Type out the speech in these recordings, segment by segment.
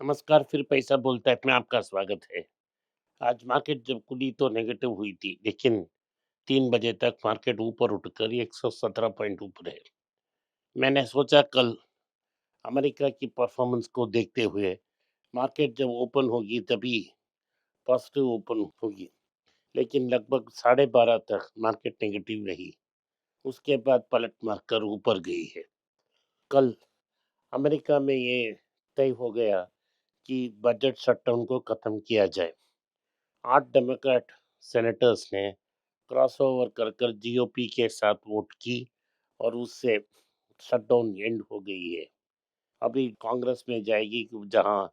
नमस्कार, फिर पैसा बोलता है में आपका स्वागत है। आज मार्केट जब खुली तो नेगेटिव हुई थी, लेकिन 3 बजे तक मार्केट ऊपर उठकर 117 पॉइंट ऊपर है। मैंने सोचा कल अमेरिका की परफॉर्मेंस को देखते हुए मार्केट जब ओपन होगी तभी पॉजिटिव ओपन होगी, लेकिन लगभग 12:30 तक मार्केट नेगेटिव रही। उसके बाद पलट मारकर ऊपर गई है। कल अमेरिका में ये तय हो गया कि बजट शटडाउन को खत्म किया जाए। 8 डेमोक्रेट सेनेटर्स ने क्रॉसओवर कर कर जीओपी के साथ वोट की और उससे शटडाउन एंड हो गई है। अभी कांग्रेस में जाएगी जहां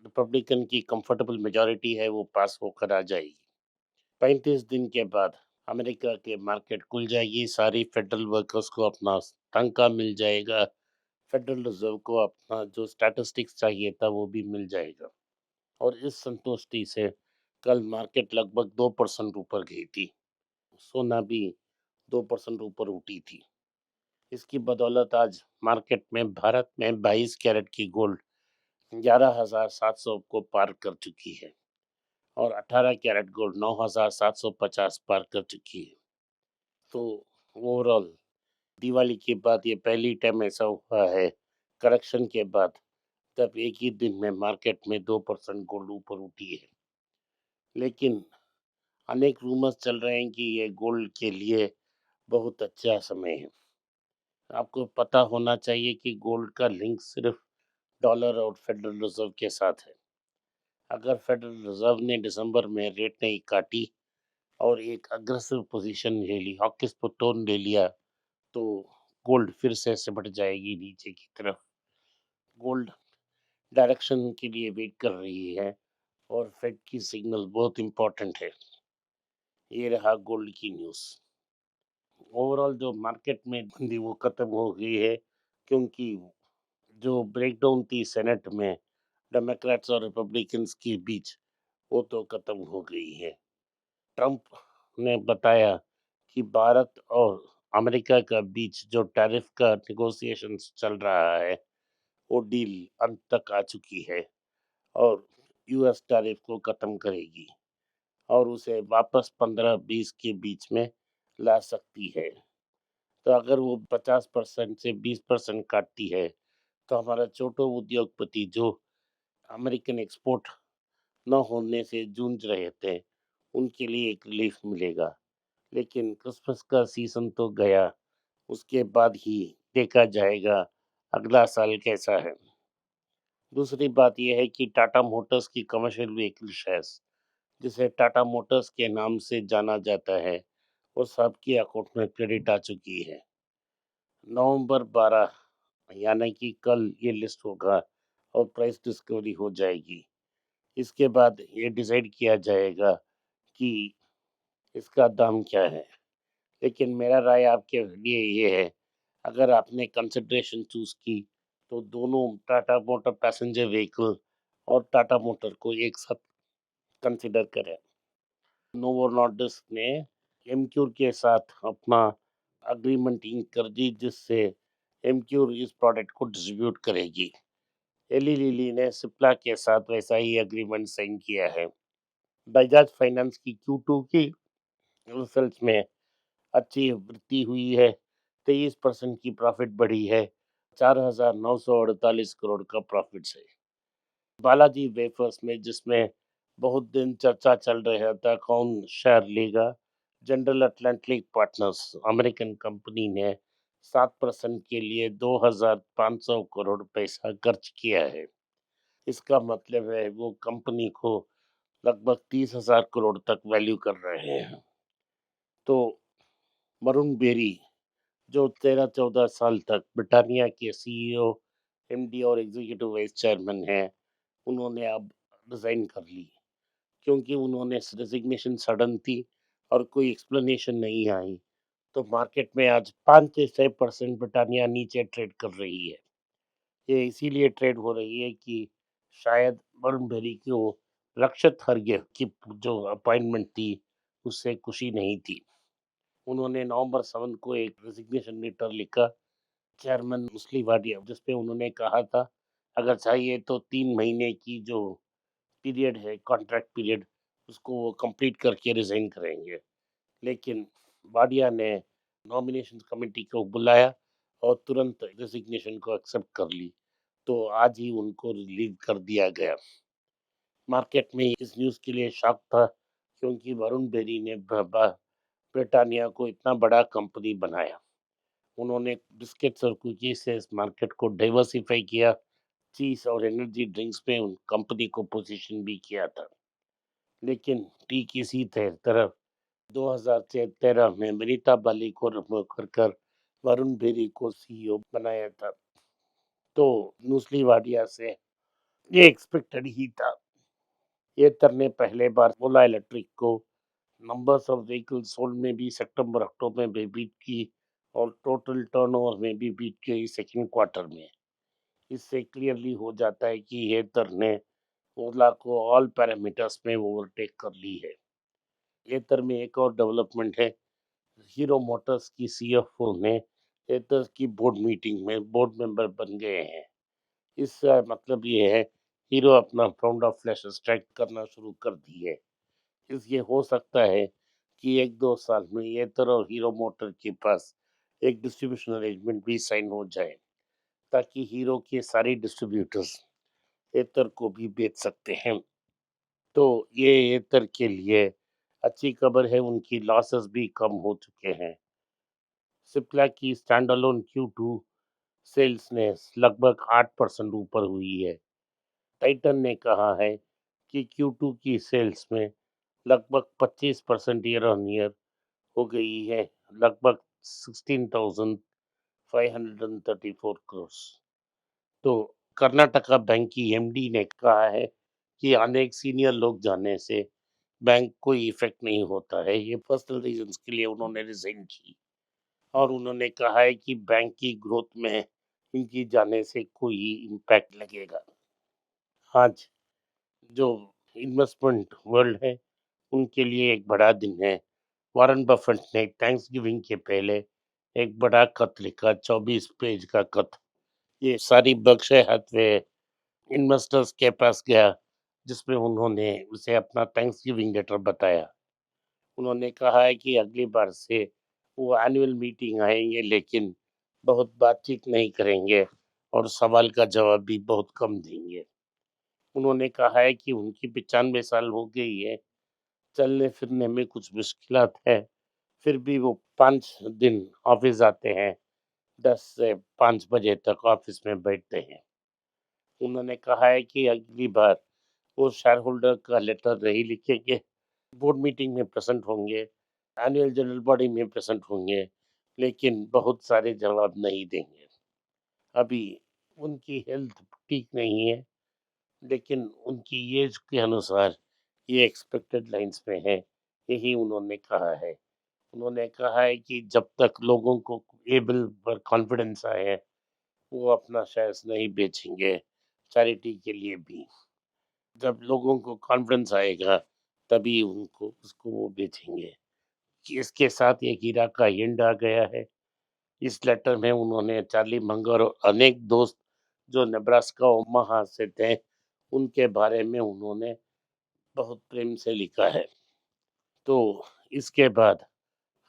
रिपब्लिकन की कंफर्टेबल मेजॉरिटी है, वो पास होकर आ जाएगी। 35 दिन के बाद अमेरिका के मार्केट खुल जाएगी। सारी फेडरल वर्कर्स को अपना तनख्वाह मिल जाएगा। फेडरल रिजर्व को अपना जो स्टैटिस्टिक्स चाहिए था वो भी मिल जाएगा। और इस संतुष्टि से कल मार्केट लगभग 2% ऊपर गई थी। सोना भी 2% ऊपर उठी थी। इसकी बदौलत आज मार्केट में भारत में 22 कैरेट की गोल्ड 11,700 को पार कर चुकी है और 18 कैरेट गोल्ड 9,750 पार कर चुकी है। तो ओवरऑल दिवाली के बाद ये पहली टाइम ऐसा हुआ है करेक्शन के बाद, तब एक ही दिन में मार्केट में 2% गोल्ड ऊपर उठी है। लेकिन अनेक रूमर्स चल रहे हैं कि ये गोल्ड के लिए बहुत अच्छा समय है। आपको पता होना चाहिए कि गोल्ड का लिंक सिर्फ डॉलर और फेडरल रिजर्व के साथ है। अगर फेडरल रिजर्व ने दिसंबर में रेट नहीं काटी और एक अग्रेसिव पोजीशन ले ली, हॉकिश टोन ले लिया, तो गोल्ड फिर से सिमट जाएगी नीचे की तरफ। गोल्ड डायरेक्शन के लिए वेट कर रही है और फेड की सिग्नल बहुत इंपॉर्टेंट है। ये रहा गोल्ड की न्यूज़। ओवरऑल जो मार्केट में मंदी वो खत्म हो गई है, क्योंकि जो ब्रेकडाउन थी सेनेट में डेमोक्रेट्स और रिपब्लिकन्स के बीच, वो तो खत्म हो गई है। ट्रंप ने बताया कि भारत और अमेरिका का बीच जो टैरिफ का नेगोशिएशंस चल रहा है, वो डील अंत तक आ चुकी है और यूएस टैरिफ को खत्म करेगी और उसे वापस 15-20 के बीच में ला सकती है। तो अगर वो 50% से 20% काटती है, तो हमारा छोटा उद्योगपति जो अमेरिकन एक्सपोर्ट न होने से जूझ रहे थे, उनके लिए एक रिलीफ मिलेगा। लेकिन क्रिसमस का सीजन तो गया, उसके बाद ही देखा जाएगा अगला साल कैसा है। दूसरी बात यह है कि टाटा मोटर्स की कमर्शियल व्हीकल शेयर्स, जिसे टाटा मोटर्स के नाम से जाना जाता है, वो सबके अकाउंट में क्रेडिट आ चुकी है। नवंबर 12 यानी कि कल ये लिस्ट होगा और प्राइस डिस्कवरी हो जाएगी। इसके बाद ये डिसाइड किया जाएगा कि इसका दाम क्या है। लेकिन मेरा राय आपके लिए ये है, अगर आपने कंसिडरेशन चूज की तो दोनों टाटा मोटर पैसेंजर व्हीकल और टाटा मोटर को एक साथ कंसिडर करें। नोवो नॉर्डिस्क ने एमक्यूर के साथ अपना अग्रीमेंट इंक कर दी, जिससे एमक्यूर इस प्रोडक्ट को डिस्ट्रीब्यूट करेगी। एली लिली ने सिप्ला के साथ वैसा ही एग्रीमेंट साइन किया है। बजाज फाइनेंस की Q2 की रिजल्ट्स में अच्छी वृद्धि हुई है। 23% की प्रॉफिट बढ़ी है। 4,948 करोड़ का प्रॉफिट है। बालाजी वेफर्स में, जिसमें बहुत दिन चर्चा चल रहा था कौन शेयर लेगा, general Atlantic partners American company ने 7% के लिए 2,500 करोड़ पैसा खर्च किया है। इसका मतलब है वो कंपनी को लगभग 30,000 करोड़ तक वैल्यू कर रहे हैं। तो वरुण बेरी, जो 13-14 साल तक ब्रिटानिया के सीईओ, एमडी और एग्जीक्यूटिव वाइस चेयरमैन हैं, उन्होंने अब रिजाइन कर ली, क्योंकि उन्होंने रेजिग्नेशन सडन थी और कोई एक्सप्लेनेशन नहीं आई। तो मार्केट में आज 5 से 6% ब्रिटानिया नीचे ट्रेड कर रही है। ये इसीलिए ट्रेड हो रही है कि शायद वरुण बेरी को रक्षित हर्गे की जो अपॉइंटमेंट थी, उससे खुशी नहीं थी। उन्होंने नवंबर 7 को एक रेजिग्नेशन लेटर लिखा चेयरमैन मुस्ली वाडिया, जिसपे उन्होंने कहा था अगर चाहिए तो 3 महीने की जो पीरियड है, कॉन्ट्रैक्ट पीरियड, उसको वो कंप्लीट करके रिज़ाइन करेंगे। लेकिन वाडिया ने नॉमिनेशन कमेटी को बुलाया और तुरंत रेज़िग्नेशन को एक्सेप्ट कर ली। तो आज ही उनको रिलीव कर दिया गया। मार्केट में इस न्यूज़ के लिए शॉक था क्योंकि वरुण बेरी ने ब्रिटानिया को इतना बड़ा कंपनी बनाया। उन्होंने बिस्किट्स और कुकीज़ से इस मार्केट को डाइवर्सिफ़ाई किया, चीज़ और एनर्जी ड्रिंक्स में उन कंपनी को पोज़ीशन भी किया था। लेकिन ठीक इसी तरह 2013 में विनीता बाली को रिमूव कर वरुण बेरी को सीईओ बनाया था। तो न्यूस्ली वाडिया से ये एक्सपेक्टेड ही था। एथर ने पहले बार ओला इलेक्ट्रिक को नंबर्स ऑफ व्हीकल्स सोल्ड में भी सितंबर अक्टूबर में बीट की और टोटल टर्नओवर में भी बीट की सेकंड क्वार्टर में। इससे क्लियरली हो जाता है कि एथर ने ओला को ऑल पैरामीटर्स में ओवरटेक कर ली है। एथर में एक और डेवलपमेंट है, हीरो मोटर्स की सीएफओ ने एथर की बोर्ड मीटिंग में बोर्ड मेंबर बन गए हैं। इसका मतलब ये है हीरो अपना पाउंड ऑफ फ्लैश स्ट्राइक करना शुरू कर दी है। ये हो सकता है कि 1-2 साल में एथर और हीरो मोटर के पास एक डिस्ट्रीब्यूशन अरेंजमेंट भी साइन हो जाए ताकि हीरो के सारे डिस्ट्रीब्यूटर्स एथर को भी बेच सकते हैं। तो ये एथर के लिए अच्छी खबर है, उनकी लॉसेस भी कम हो चुके हैं। सिप्ला की स्टैंडअलोन Q2 सेल्स ने लगभग 8% ऊपर हुई है। टाइटन ने कहा है कि Q2 की सेल्स में लगभग 25% ईयर ऑन ईयर हो गई है, लगभग 16,534 करोड़। तो कर्नाटका बैंक की एमडी ने कहा है कि अनेक सीनियर लोग जाने से बैंक कोई इफेक्ट नहीं होता है। ये पर्सनल रीजंस के लिए उन्होंने रिजाइन की और उन्होंने कहा है कि बैंक की ग्रोथ में इनकी जाने से कोई इम्पैक्ट लगेगा। आज जो इन्वेस्टमेंट वर्ल्ड है उनके लिए एक बड़ा दिन है। वॉरेन बफेट ने थैंक्स गिविंग के पहले एक बड़ा खत लिखा, 24 पेज का खत। ये सारी बर्कशायर हैथवे इन्वेस्टर्स के पास गया जिसमें उन्होंने उसे अपना थैंक्स गिविंग लेटर बताया। उन्होंने कहा है कि अगली बार से वो एनुअल मीटिंग आएंगे लेकिन बहुत बातचीत नहीं करेंगे और सवाल का जवाब भी बहुत कम देंगे। उन्होंने कहा है कि उनकी 95 साल हो गई है, चलने फिरने में कुछ मुश्किलात है, फिर भी वो 5 दिन ऑफिस आते हैं, 10 से 5 बजे तक ऑफिस में बैठते हैं। उन्होंने कहा है कि अगली बार वो शेयर होल्डर का लेटर नहीं लिखेंगे, बोर्ड मीटिंग में प्रेजेंट होंगे, एनुअल जनरल बॉडी में प्रेजेंट होंगे, लेकिन बहुत सारे जवाब नहीं देंगे। अभी उनकी हेल्थ ठीक नहीं है, लेकिन उनकी एज के अनुसार ये एक्सपेक्टेड लाइंस में है, यही उन्होंने कहा है। उन्होंने कहा है कि जब तक लोगों को एबल पर कॉन्फिडेंस आए है, वो अपना शेयर्स नहीं बेचेंगे, चैरिटी के लिए भी। जब लोगों को कॉन्फिडेंस आएगा, तभी उनको उसको वो बेचेंगे। कि इसके साथ ये हीरा का एंड आ गया है। इस लेटर में उन्होंने चार्ली मंगर और अनेक दोस्त जो नेब्रास्का ओमाहा से थे, उनके बारे में उन्होंने बहुत प्रेम से लिखा है। तो इसके बाद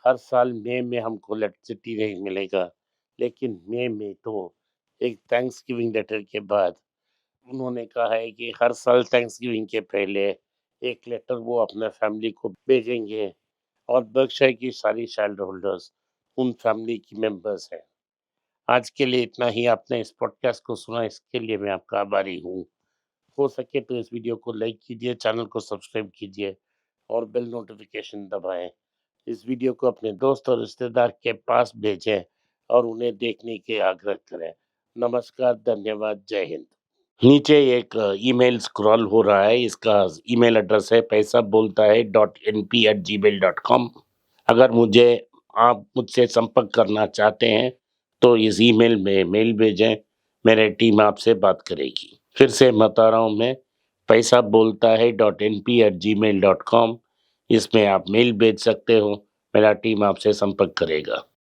हर साल मई में हमको इलेक्ट्रिसिटी नहीं मिलेगा, लेकिन मई में तो एक थैंक्स गिविंग लेटर के बाद उन्होंने कहा है कि हर साल थैंक्स गिविंग के पहले एक लेटर वो अपने फैमिली को भेजेंगे और बर्कशायर की सारी शेयर होल्डर्स उन फैमिली की मेंबर्स हैं। आज के लिए इतना ही। आपने इस पॉडकास्ट को सुना, इसके लिए मैं आपका आभारी हूँ। हो सके तो इस वीडियो को लाइक कीजिए, चैनल को सब्सक्राइब कीजिए और बेल नोटिफिकेशन दबाएं। इस वीडियो को अपने दोस्त और रिश्तेदार के पास भेजें और उन्हें देखने के आग्रह करें। नमस्कार, धन्यवाद, जय हिंद। नीचे एक ईमेल स्क्रॉल हो रहा है, इसका ईमेल एड्रेस है पैसा बोलता है .np@gmail.com। अगर आप मुझसे संपर्क करना चाहते हैं तो इस ईमेल में मेल भेजें, मेरी टीम आपसे बात करेगी। फिर से बता रहा हूँ मैं, पैसा बोलता है .np@gmail.com। इसमें आप मेल भेज सकते हो, मेरा टीम आपसे संपर्क करेगा।